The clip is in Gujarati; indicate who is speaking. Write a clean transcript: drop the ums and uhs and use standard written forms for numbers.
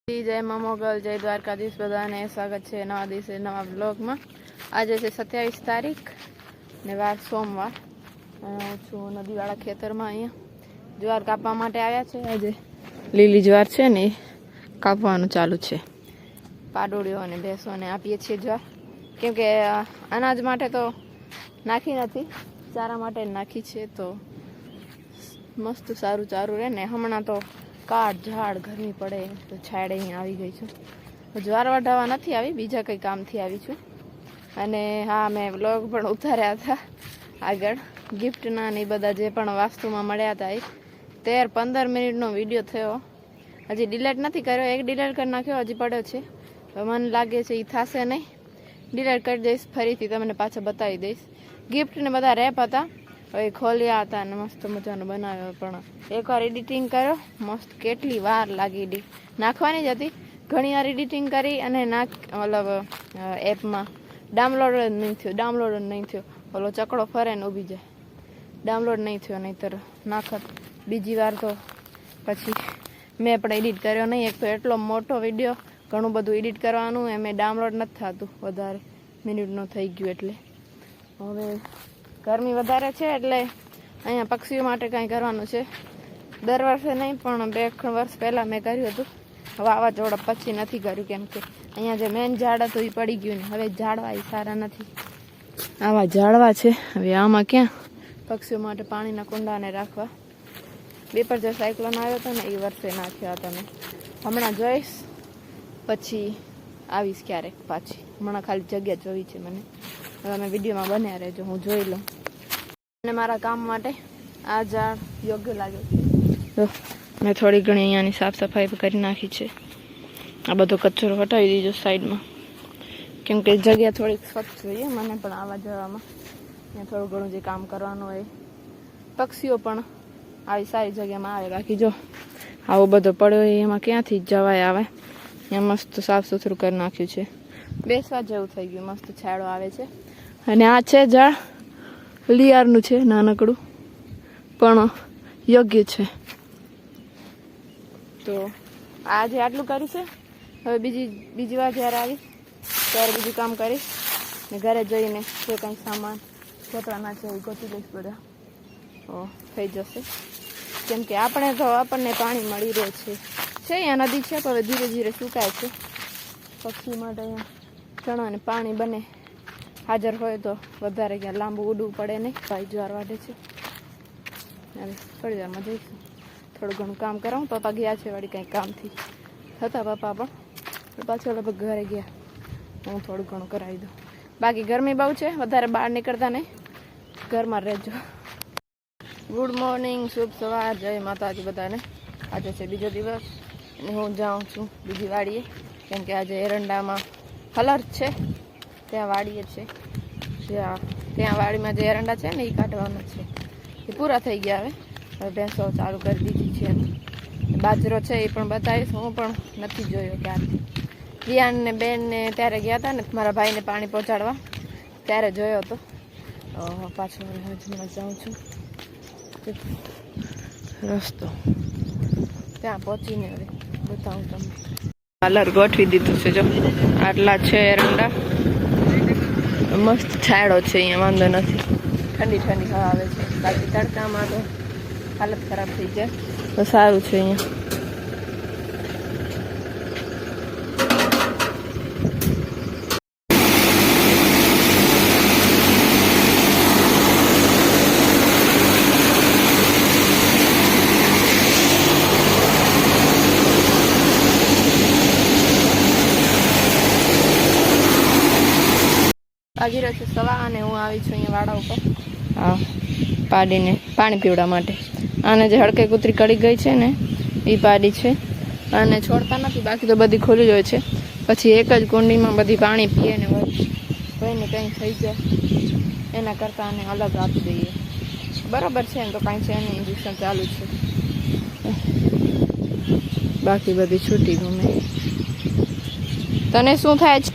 Speaker 1: जय मां मोगल जय द्वारकाधीश बधाने स्वागत है नवा दिवसे नवा ब्लॉग में। आज है 27 तारीख ने वार सोमवार। छू नदीवाड़ा खेतर में अँ ज्वार कापवा माटे आव्या छे। आज लीली ज्वार है ने कापवानुं चालू है। पाडोळीओ अने भैंसोने आपीए छीए ज्वार, केम के अनाज माटे तो नाखी नथी, चारा माटे नाखी छे तो मस्त सारू चारू रहे ने। हमणां तो काट झाड़ गर्मी पड़े तो छाड़े अहीं आवी गई छुं। ज्वार वढावा नथी आवी, बीजा कई कामथी आवी छुं। अने हाँ, मैं व्लॉग पण उतार्या था आगळ गिफ्टना ने बधा जे पण वास्तुमां मळ्या हता। 13-15 मिनिटनो विडियो थयो, हजी डिलीट नथी कर्यो। एक डिलीट कर नाख्यो, हजी पड्यो छे। मने लागे छे ई थशे नहीं, डिलीट करी दईश, फरीथी तमने पाछा बतावी दईश। गिफ्ट ने बधा रेप हता, हवे खोल्या हता ने मस्त मजानो बनाव्यो। पण एकवार एडिटिंग कर्यो मस्त, केटली वार लागी नाखवानी ज हती। घणी वार एडिटिंग करी अने मतलब एप में डाउनलॉड नहीं थयो। ओलो चकड़ो फरे ने उभी जाए, डाउनलॉड नहीं थयो, नहींतर नाखत। बीजी वार तो पछी मैं पण एडिट कर्यो नहीं। एक तो एटलो मोटो विडियो, घणुं बधुं एडिट करवानुं, एमे डाउनलॉड नथी थતું, वधारे मिनिटनो थई गयो। एटले हवे गरमी वधारे छे એટલે અહીંયા પક્ષીઓ માટે કંઈ કરવાનું છે। દર વર્ષે નહીં પણ 2 વર્ષ પહેલાં મેં કર્યું હતું। વાવાઝોડા પછી નથી કર્યું, કેમ કે અહીંયા જે મેન ઝાડ હતું એ પડી ગયું ને હવે ઝાડવા એ સારા નથી। આવા ઝાડવા છે, હવે આમાં ક્યાં પક્ષીઓ માટે પાણીના કુંડાને રાખવા। બેપરજોય સાયક્લોન આવ્યો હતો ને એ વર્ષે નાખ્યા હતા મેં। હમણાં જોઈશ, પછી આવીશ ક્યારેક પાછી। હમણાં ખાલી જગ્યા જોવી છે મને। હવે અમે વિડીયોમાં બન્યા રહેજો, હું જોઈ લઉં। અને મારા કામ માટે આ ઝાડ યોગ્ય લાગે છે। તો મેં થોડી ઘણી અહીંયાની સાફ સફાઈ કરી નાખી છે। આ બધો કચરો હટાવી દીધો સાઈડમાં, કેમ કે જગ્યા થોડીક સ્વચ્છ જોઈએ મને પણ આવા જવામાં। ત્યાં થોડું ઘણું જે કામ કરવાનું હોય। પક્ષીઓ પણ આવી સારી જગ્યામાં આવે, બાકી જો આવો બધો પડ્યો હોય એમાં ક્યાંથી જવાય આવે। ત્યાં મસ્ત સાફ સુથરું કરી નાખ્યું છે, બેસવા જેવું થઈ ગયું, મસ્ત છાંયડો આવે છે। અને આ છે ઝાડ લીયારનું છે, નાનકડું પણ યોગ્ય છે। તો આજે આટલું કર્યું છે। હવે બીજી વાર જ્યારે આવીશ ત્યારે બીજું કામ કરીશ ને ઘરે જઈને જે કંઈ સામાન ગોતવાના છે એ ગોતી લઈશ બધા, થઈ જશે। કેમ કે આપણને પાણી મળી રહે છે। અહીંયા નદી છે પણ હવે ધીરે ધીરે સુકાય છે। પક્ષી માટે અહીંયા ચણા અને પાણી બને હાજર હોય તો વધારે ક્યાં લાંબુ ઉડવું પડે નહીં। ભાઈ જ્વાર વાઢે છે, થોડી વારમાં જઈશું। થોડું ઘણું કામ કરાવું। પપ્પા ગયા છે વળી કંઈક કામથી હતા પપ્પા, પણ પાછળ લગભગ ઘરે ગયા। હું થોડું ઘણું કરાવી દઉં। બાકી ગરમી બહુ છે, વધારે બહાર નીકળતા નહીં, ઘરમાં રહેજો। ગુડ મોર્નિંગ, શુભ સવાર, જય માતાજી બધાને। આજે છે બીજો દિવસ અને હું જાઉં છું બીજી વાડીએ, કેમ કે આજે એરંડામાં કલર છે। ત્યાં વાડીએ છે, ત્યાં વાડીમાં જે એરંડા છે ને એ કાઢવાના છે, એ પૂરા થઈ ગયા। હવે ભેંસો ચાલુ કરી દીધી છે। બાજરો છે એ પણ બતાવીશ, હું પણ નથી જોયો ક્યારથી। રિયાન ને બેન ને ત્યારે ગયા હતા ને મારા ભાઈને પાણી પહોંચાડવા, ત્યારે જોયો હતો। પાછો હજમાં જાઉં છું રસ્તો, ત્યાં પહોંચીને હવે બતાવું તમને। કલર ગોઠવી દીધું છે, જો આટલા છે એરંડા, મસ્ત છાંયડો છે અહીંયા, વાંધો નથી। ઠંડી ઠંડી હવા આવે છે, બાકી તડકામાં તો હાલત ખરાબ થઈ જાય। તો સારું છે અહીંયા। વાગી રહ્યો છે 1:15 અને હું આવી છું અહીંયા વાડા ઉપર પાડીને પાણી પીવડા માટે। આને જે હડકે કૂતરી કડી ગઈ છે ને એ પાડી છે, અને છોડતા નથી, બાકી તો બધી ખુલ્લી જ હોય છે। પછી એક જ કુંડીમાં બધી પાણી પીએ ને કોઈને કંઈ થઈ જાય એના કરતાં આને અલગ આપી દઈએ। બરાબર છે એમ તો કાંઈ છે નહીં, ઇન્જેક્શન ચાલુ છે, બાકી બધી છૂટી ગમે। તને શું થાય છે?